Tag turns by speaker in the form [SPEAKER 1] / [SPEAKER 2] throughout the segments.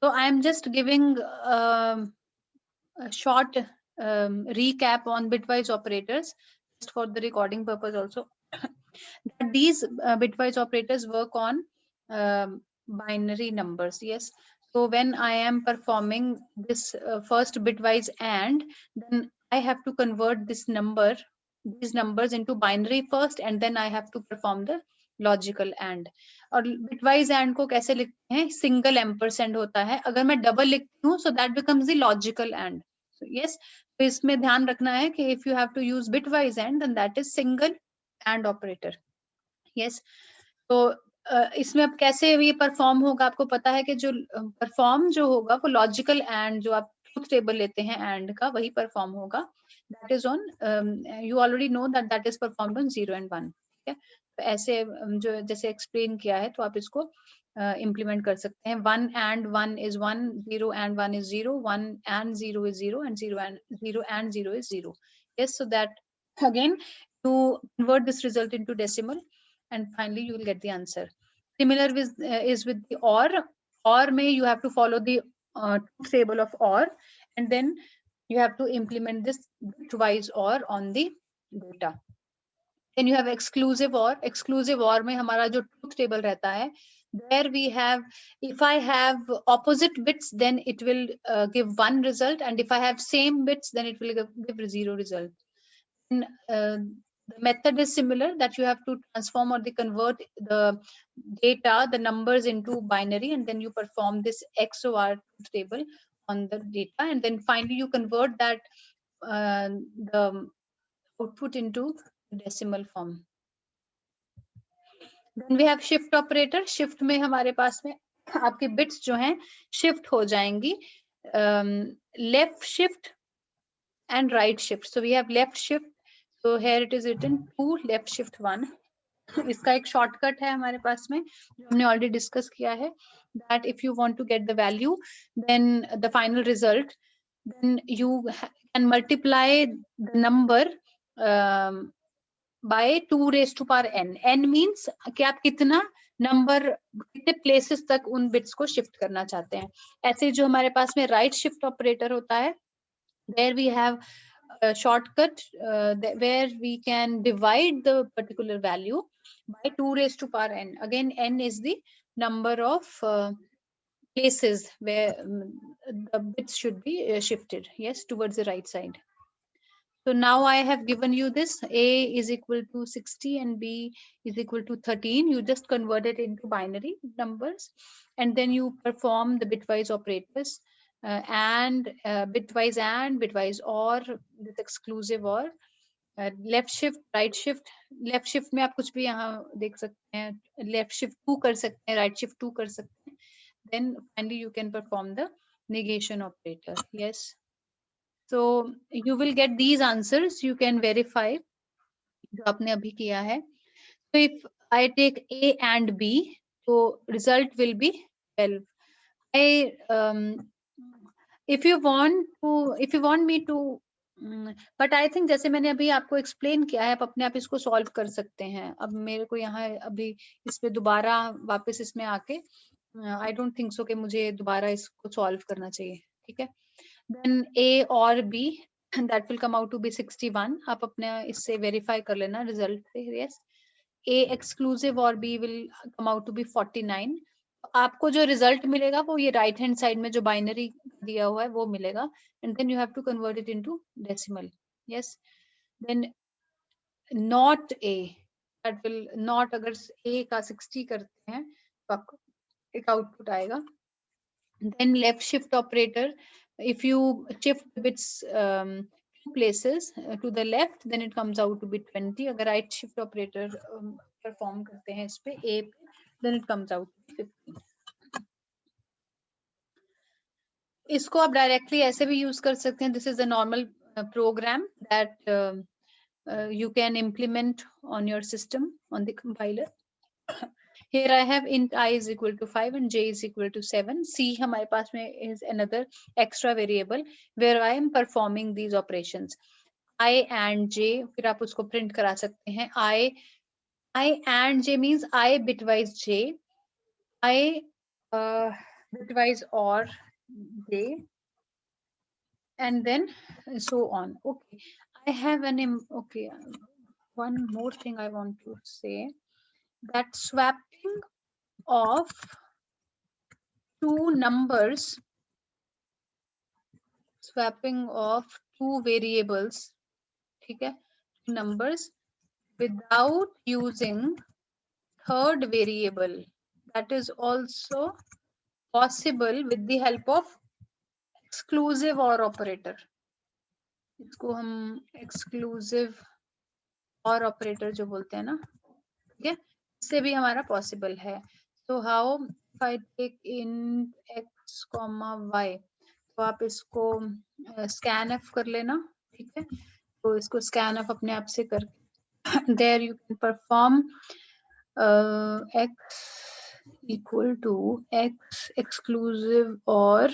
[SPEAKER 1] So I am just giving a short recap on bitwise operators just for the recording purpose also. That these bitwise operators work on binary numbers. Yes. So when I am performing this first bitwise AND, then I have to convert these numbers into binary first, and then I have to perform the logical and. और bitwise and को कैसे लिखते हैं? Single ampersand होता है. अगर मैं double लिखती हूँ, so that becomes the logical and. Yes, तो इसमें ध्यान रखना है कि if you have to use bitwise and, then that is single and operator. Yes, तो इसमें अब कैसे ये परफॉर्म होगा? आपको पता है कि जो परफॉर्म जो होगा वो लॉजिकल एंड, जो आप ट्रूथ टेबल लेते हैं एंड का, वही परफॉर्म होगा. That is on, you already know that that is performed on 0 and 1. ठीक है, तो ऐसे जो जैसे एक्सप्लेन किया है, तो आप इसको इम्प्लीमेंट कर सकते हैं. 1 and 1 is 1, 0 and 1 is 0, 1 and 0 is 0, and 0 and 0 is 0. Yes, so that again to convert this result into decimal, and finally you will get the answer. Similar with is with the OR. OR may you have to follow the truth table of OR, and then you have to implement this bitwise OR on the data. Then you have exclusive OR. Exclusive OR में हमारा जो truth table रहता है, there we have, if I have opposite bits, then it will give 1 result, and if I have same bits, then it will give 0 result. And, the method is similar, that you have to transform or convert the data, the numbers, into binary, and then you perform this XOR table on the data, and then finally you convert that the output into decimal form. Then we have shift operator. Shift में हमारे पास में आपके bits जो हैं shift हो जाएंगी, left shift and right shift. So we have left shift. So here it is written 2, left shift 1. इसका एक shortcut है हमारे पास में, जो हमने already discuss किया है, that if you want to get the value, then the final result, then you can multiply the number by 2 raised to power n. n means कि आप कितना नंबर, कितने प्लेसेस तक उन बिट्स को शिफ्ट करना चाहते हैं. ऐसे जो हमारे पास में राइट शिफ्ट ऑपरेटर होता है, there we have a shortcut where we can divide the particular value by 2 raised to power n. Again, n is the number of places where the bits should be shifted, yes, towards the right side. So now I have given you this. A is equal to 60 and B is equal to 13. You just convert it into binary numbers, and then you perform the bitwise operators, and bitwise OR with exclusive OR, left shift, right shift. Left shift में आप कुछ भी यहाँ देख सकते हैं, left shift 2 कर सकते हैं, right shift 2 कर सकते हैं. Then finally you can perform the negation operator. Yes. So you will get these answers. You can verify जो आपने अभी किया है. So if I take A and B, so result will be 12. If you want me to, but I think जैसे मैंने अभी आपको explain किया है, आप अपने आप इसको solve कर सकते हैं. अब मेरे को यहाँ अभी इस पे दोबारा वापस इसमें आके I don't think so कि मुझे दोबारा इसको solve करना चाहिए. ठीक है. Then A or B, and that will come out to be 61. आप अपने इससे verify कर लेना result से. Yes. A exclusive or B will come out to be 49. आपको जो result मिलेगा वो ये right hand side में जो binary दिया हुआ है वो मिलेगा, and then you have to convert it into decimal. Yes. Then not A, that will not, अगर A का 60 करते हैं तो आपको एक output आएगा. Then left shift operator, if you shift bits 2 places to the left, then it comes out to be 20. अगर right shift operator perform करते हैं इस पे A पे, then it comes out to be 15. इसको आप directly ऐसे भी use कर सकते हैं. This is a normal program that you can implement on your system on the compiler. Here I have int I is equal to 5 and j is equal to 7. C हमारे पास में is another extra variable where I am performing these operations. I and j, फिर आप उसको print करा सकते हैं. I and j means I bitwise j. I bitwise OR J, and then so on. Okay, I have okay, one more thing I want to say, that swapping of two numbers, swapping of two variables, ठीक है, numbers without using third variable, that is also possible with the help of exclusive OR operator. इसको हम exclusive OR operator जो बोलते हैं ना, ठीक है, इससे भी हमारा possible है. So how if I take int x comma y, तो आप इसको scanf कर लेना, ठीक है, तो इसको scanf अपने आप से कर, there you can perform x equal to x exclusive or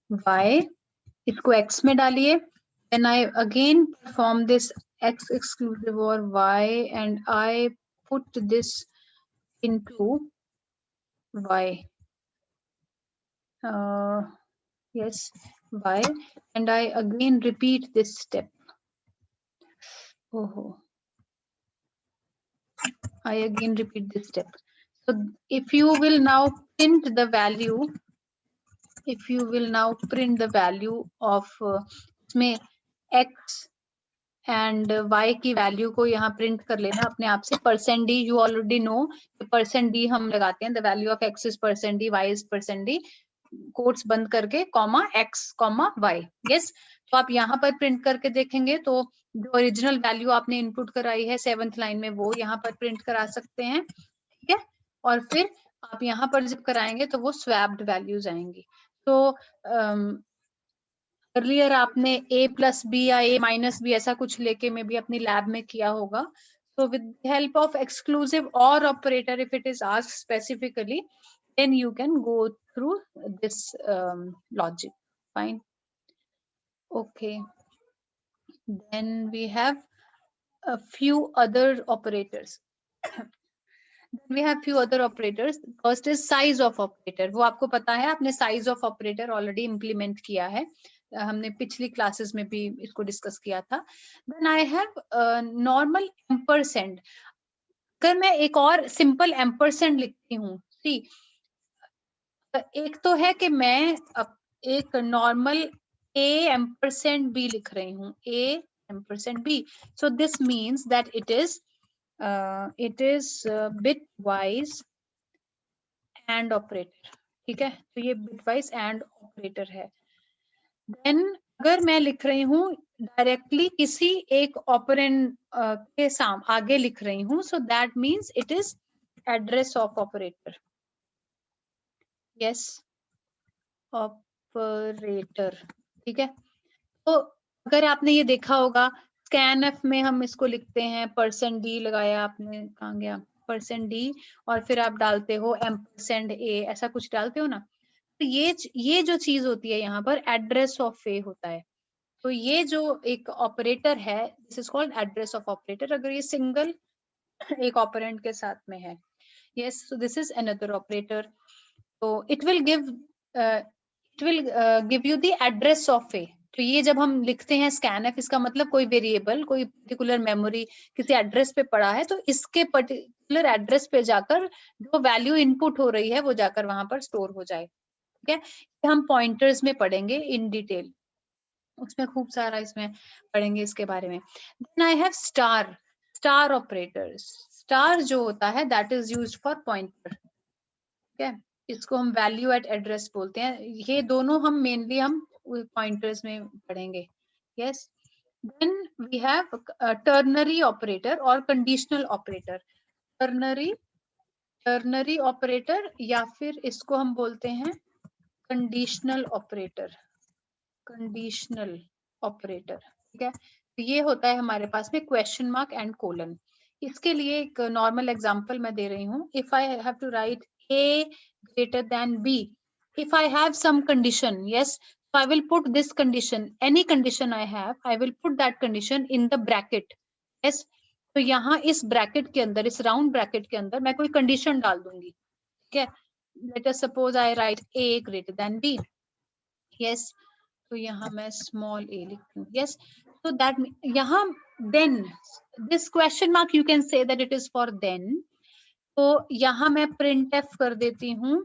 [SPEAKER 1] y, इसको x में डालिए, then I again perform this x exclusive or y and I put this into y, yes, y, and I again repeat this step. Oh, I again repeat this step. So if you will now print the value, if you will now print the value of इसमें x and y की value को यहाँ print कर लेना अपने आप से, %d, you already know %d हम लगाते हैं, the value of x is %d, y is %d, quotes बंद करके comma x comma y, yes. तो आप यहाँ पर प्रिंट करके देखेंगे तो जो ओरिजिनल वैल्यू आपने इनपुट कराई है 7th लाइन में वो यहाँ पर प्रिंट करा सकते हैं, ठीक है, और फिर आप यहाँ पर जब कराएंगे तो वो स्वैप्ड वैल्यूज आएंगी. तो अर्लियर आपने a प्लस b या a माइनस b ऐसा कुछ लेके में भी अपनी लैब में किया होगा. So with the help of exclusive OR operator, if it is asked specifically, then you can go through this logic. Fine. Okay. Then we have a few other operators. We have few other operators. First is size of operator. वो आपको पता है, आपने size of operator already implement किया है, हमने पिछली classes में भी इसको डिस्कस किया था. Then I have normal ampersand. अगर मैं एक और सिंपल ampersand लिखती हूँ, see, एक तो है कि मैं एक नॉर्मल a ampersand b लिख रही हूँ, a ampersand b. So this means that it is bitwise AND operator, ठीक है, तो ये bitwise AND operator है. Then अगर मैं लिख रही हूँ डायरेक्टली किसी एक ऑपरेंड के आगे लिख रही हूँ, so that means it is address of operator. Yes, operator, ठीक है. तो अगर आपने ये देखा होगा scanf में हम इसको लिखते हैं %d लगाया आपने, कहाँ गया %d, और फिर आप डालते हो %a, ऐसा कुछ डालते हो ना. तो ये जो चीज होती है यहाँ पर एड्रेस ऑफ ए होता है. तो ये जो एक ऑपरेटर है, this is called address of operator, अगर ये सिंगल एक ऑपरेंड के साथ में है. Yes, so this is another operator. तो it will give you the address of a. तो ये जब हम लिखते हैं scanf, इसका मतलब कोई वेरिएबल, कोई पर्टिकुलर मेमोरी किसी एड्रेस पे पड़ा है, तो इसके पर्टिकुलर एड्रेस पे जाकर जो वैल्यू इनपुट हो रही है वो जाकर वहां पर स्टोर हो जाए. ठीक है, हम पॉइंटर्स में पढ़ेंगे इन डिटेल, उसमें खूब सारा इसमें पढ़ेंगे इसके बारे में. Then I have star operators. Star जो होता है that is used for pointer. ठीक है, इसको हम वैल्यू एट एड्रेस बोलते हैं. ये दोनों हम मेनली हम पॉइंटर्स में पढ़ेंगे. Yes, then we have ternary operator और कंडीशनल ऑपरेटर. टर्नरी ऑपरेटर या फिर इसको हम बोलते हैं कंडीशनल ऑपरेटर. कंडीशनल ऑपरेटर, ठीक है. तो ये होता है हमारे पास में क्वेश्चन मार्क एंड कोलन. इसके लिए एक नॉर्मल एग्जांपल मैं दे रही हूँ. If I have to write a greater than b, if I have some condition, yes, so I will put this condition, any condition I have, I will put that condition in the bracket. yes, तो यहाँ इस bracket के अंदर, इस round bracket के अंदर मैं कोई कंडीशन डाल दूंगी. ठीक है, let us suppose I right a greater than b. yes, तो यहाँ मैं स्मॉल a लिखती हूँ. yes, so that यहाँ then this question mark you can say that it is for then. तो यहाँ मैं printf कर देती हूँ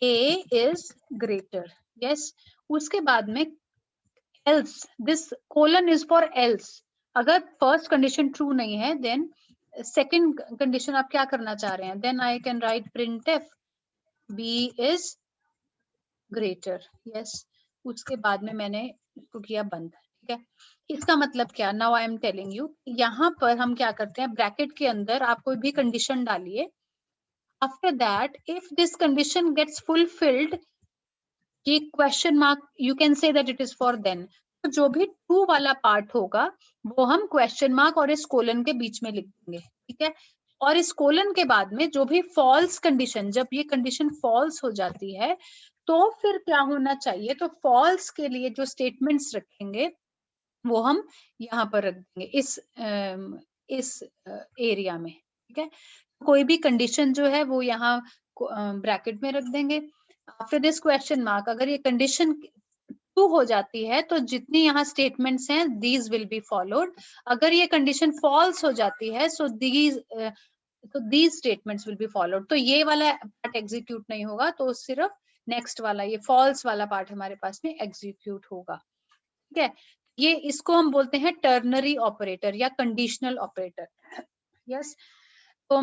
[SPEAKER 1] a is greater. yes, उसके बाद में else, this colon is for else. अगर फर्स्ट कंडीशन ट्रू नहीं है देन सेकंड कंडीशन आप क्या करना चाह रहे हैं, then I can write printf b is greater. yes, उसके बाद में मैंने इसको किया बंद. ठीक है, इसका मतलब क्या, now I am telling you, यहाँ पर हम क्या करते हैं, ब्रैकेट के अंदर आप कोई भी कंडीशन डालिए. After that if this condition gets fulfilled, ये question mark you can say that it is for then. तो जो भी ट्रू वाला पार्ट होगा वो हम क्वेश्चन मार्क और इस कोलन के बीच में लिख देंगे. ठीक है, और इस कोलन के बाद में जो भी फॉल्स कंडीशन, जब ये कंडीशन फॉल्स हो जाती है तो फिर क्या होना चाहिए, तो फॉल्स के लिए जो स्टेटमेंट्स रखेंगे वो हम यहाँ पर रख देंगे इस एरिया में. ठीक है, कोई भी कंडीशन जो है वो यहाँ ब्रैकेट में रख देंगे. आफ्टर दिस क्वेश्चन मार्क अगर ये कंडीशन ट्रू हो जाती है तो जितनी यहाँ स्टेटमेंट्स हैं दीज विल बी फॉलोड. अगर ये कंडीशन फॉल्स हो जाती है so these statements will be followed. तो ये वाला पार्ट एग्जीक्यूट नहीं होगा, तो सिर्फ नेक्स्ट वाला ये फॉल्स वाला पार्ट हमारे पास में एग्जीक्यूट होगा. ठीक है, ये इसको हम बोलते हैं टर्नरी ऑपरेटर या कंडीशनल ऑपरेटर. यस, तो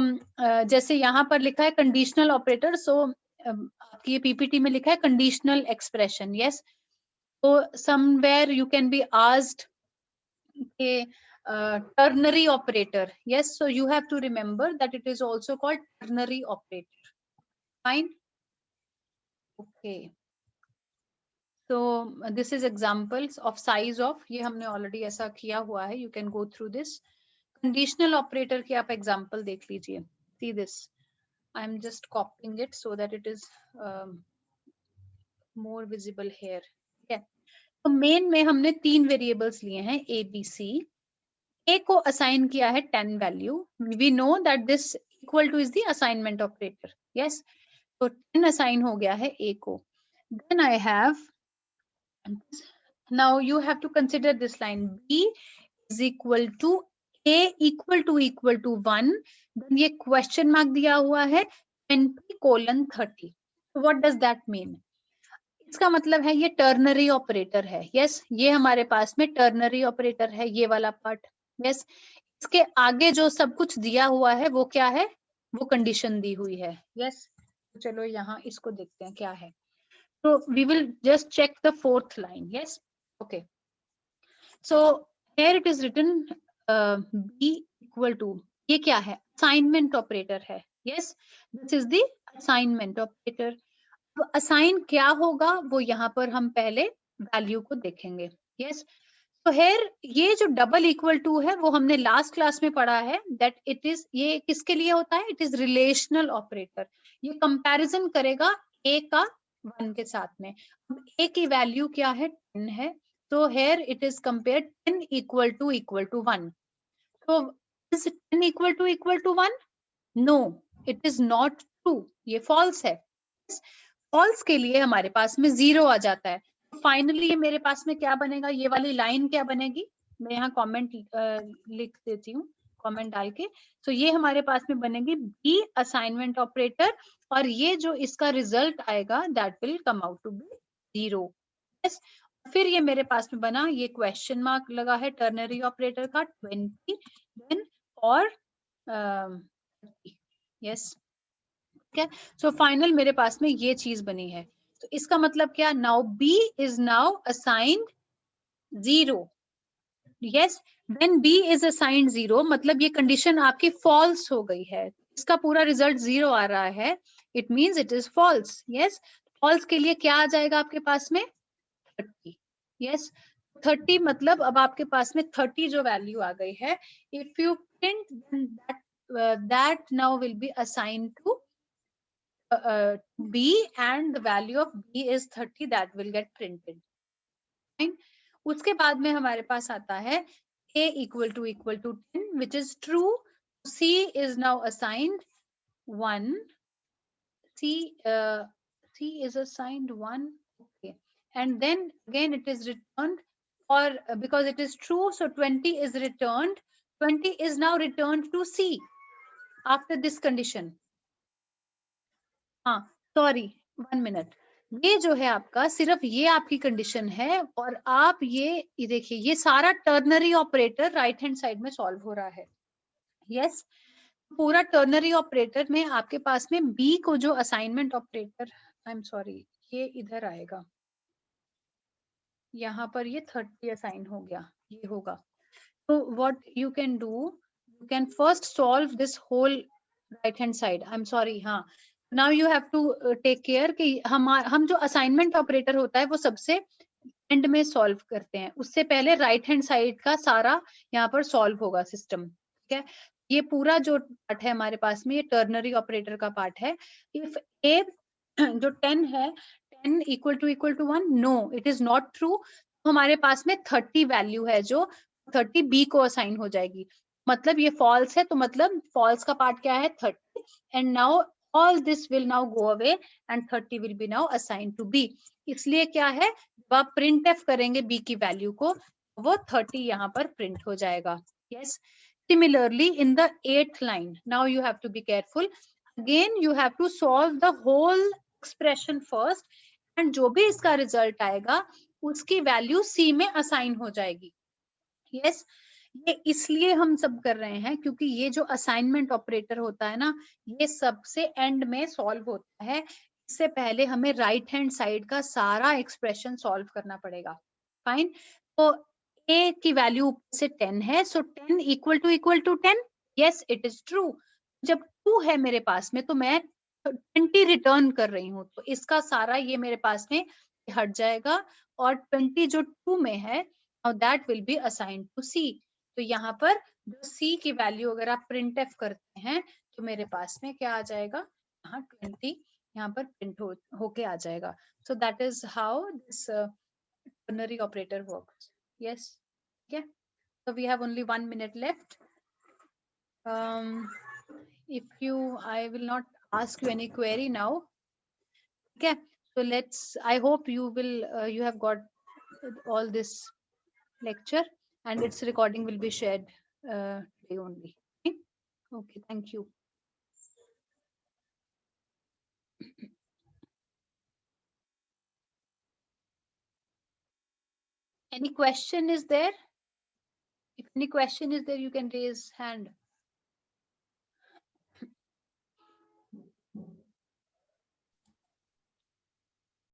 [SPEAKER 1] जैसे यहाँ पर लिखा है कंडीशनल ऑपरेटर, सो आपकी ये पीपीटी में लिखा है कंडीशनल एक्सप्रेशन. यस, तो somewhere you can be asked ternary operator. yes, so you have to remember that it is also called ternary operator. fine, okay, so this is examples of size of, ये हमने already ऐसा किया हुआ है, you can go through this. conditional operator के आप example देख लीजिए. see this, I am just copying it so that it is more visible here. ठीक है, तो मेन में हमने 3 वेरिएबल्स लिए हैं a b c. a को असाइन किया है 10 value. We know that this equal to is the assignment operator. Yes, तो 10 असाइन हो गया है a को. Then I have, now you have to consider this line b is equal to a equal to 1. Then ये question mark दिया हुआ है 20:30. What does that mean, इसका मतलब है ये टर्नरी ऑपरेटर है. यस, ये हमारे पास में टर्नरी ऑपरेटर है, ये वाला पार्ट. यस, इसके आगे जो सब कुछ दिया हुआ है वो क्या है, वो कंडीशन दी हुई है. यस, तो चलो यहाँ इसको देखते हैं क्या है. तो we will just check the fourth line. Yes, okay, so here it is written b equal to, ये क्या है, असाइनमेंट ऑपरेटर है. Yes, this is the assignment operator. तो असाइन क्या होगा वो यहाँ पर हम पहले वैल्यू को देखेंगे. यस, तो हेयर ये जो डबल इक्वल टू है वो हमने लास्ट क्लास में पढ़ा है दैट इट इज, ये किसके लिए होता है, इट इज रिलेशनल ऑपरेटर. ये कंपैरिजन करेगा a का 1 के साथ में. अब a की वैल्यू क्या है, 10 है, तो here it is compare 10 equal to 1. तो is 10 equal to 1? No, it is not true, ये फॉल्स है. फॉल्स के लिए हमारे पास में 0 आ जाता है. फाइनली ये मेरे पास में क्या बनेगा, ये वाली लाइन क्या बनेगी, मैं यहाँ कमेंट लिख देती हूँ, कमेंट डाल के. तो ये हमारे पास में बनेगी बी असाइनमेंट ऑपरेटर, और ये जो इसका रिजल्ट आएगा that will come out to be 0. Yes, फिर ये मेरे पास में बना, ये क्वेश्चन मार्क लगा है टर्नरी ऑपरेटर का 20 देन और यस. ठीक है, सो फाइनल मेरे पास में ये चीज बनी है. तो इसका मतलब क्या, now b is now assigned 0. Yes, when b is assigned 0 मतलब ये कंडीशन आपकी फॉल्स हो गई है, इसका पूरा रिजल्ट 0 आ रहा है, it means it is false. Yes, false के लिए क्या आ जाएगा आपके पास में, 30. यस, 30 मतलब अब आपके पास में 30 जो वैल्यू आ गई है, if you print that now will be assigned to b and the value of b is 30, that will get printed. Fine. उसके बाद में हमारे पास आता है a equal to 10 which is true. c is now assigned 1. C is assigned 1. Okay. And then again it is returned, or because it is true, so 20 is returned. 20 is now returned to C after this condition. हाँ, sorry, 1 minute. ये जो है आपका, सिर्फ ये आपकी condition है, और आप ये देखिए, ये सारा ternary operator right hand side में सॉल्व हो रहा है। यस, पूरा टर्नरी ऑपरेटर में आपके पास में बी को जो assignment operator, I am sorry, ये इधर आएगा, यहाँ पर ये 30 असाइन हो गया, ये होगा। तो what you can do, you can first solve this whole right hand side, I am sorry, हाँ। Now you have to take care कि हम जो असाइनमेंट ऑपरेटर होता है वो सबसे एंड में सॉल्व करते हैं, उससे पहले राइट हैंड साइड का सारा यहाँ पर सॉल्व होगा सिस्टम, ठीक है। ये पूरा जो पार्ट है हमारे पास में, ये टर्नरी ऑपरेटर का पार्ट है। इफ ए जो 10 है, 10 equal to 1, no it is not true, तो हमारे पास में 30 वैल्यू है जो 30 बी को असाइन हो जाएगी, मतलब ये फॉल्स है, तो मतलब फॉल्स का पार्ट क्या है, 30, and now all this will now go away and 30 will be now assigned to B। इसलिए क्या है, जब आप प्रिंट एफ करेंगे B की वैल्यू को, वो 30 यहाँ पर प्रिंट हो जाएगा। yes, similarly in the 8th line, now you have to be careful, again you have to solve the whole expression first, and जो भी इसका रिजल्ट आएगा उसकी वैल्यू C में असाइन हो जाएगी। yes, ये इसलिए हम सब कर रहे हैं क्योंकि ये जो असाइनमेंट ऑपरेटर होता है ना, ये सबसे एंड में सॉल्व होता है, इससे पहले हमें राइट हैंड साइड का सारा एक्सप्रेशन सॉल्व करना पड़ेगा। फाइन, तो a की वैल्यू से 10 है, so 10 equal to 10, yes it is true. जब 2 है मेरे पास में तो मैं 20 रिटर्न कर रही हूँ, तो इसका सारा ये मेरे पास में हट जाएगा, और 20 जो 2 में है, that will be assigned to C। तो यहाँ पर जो C की वैल्यू अगर आप प्रिंट एफ करते हैं तो मेरे पास में क्या आ जाएगा, यहाँ 20 यहाँ पर प्रिंट होके आ जाएगा। So that is how this ternary operator works। yes, okay, so we have only 1 minute left। if you, I will not ask you any query now, okay, so let's, I hope you will you have got all this lecture, and its recording will be shared today only। Okay? Okay, thank you। Any question is there? If any question is there, you can raise hand.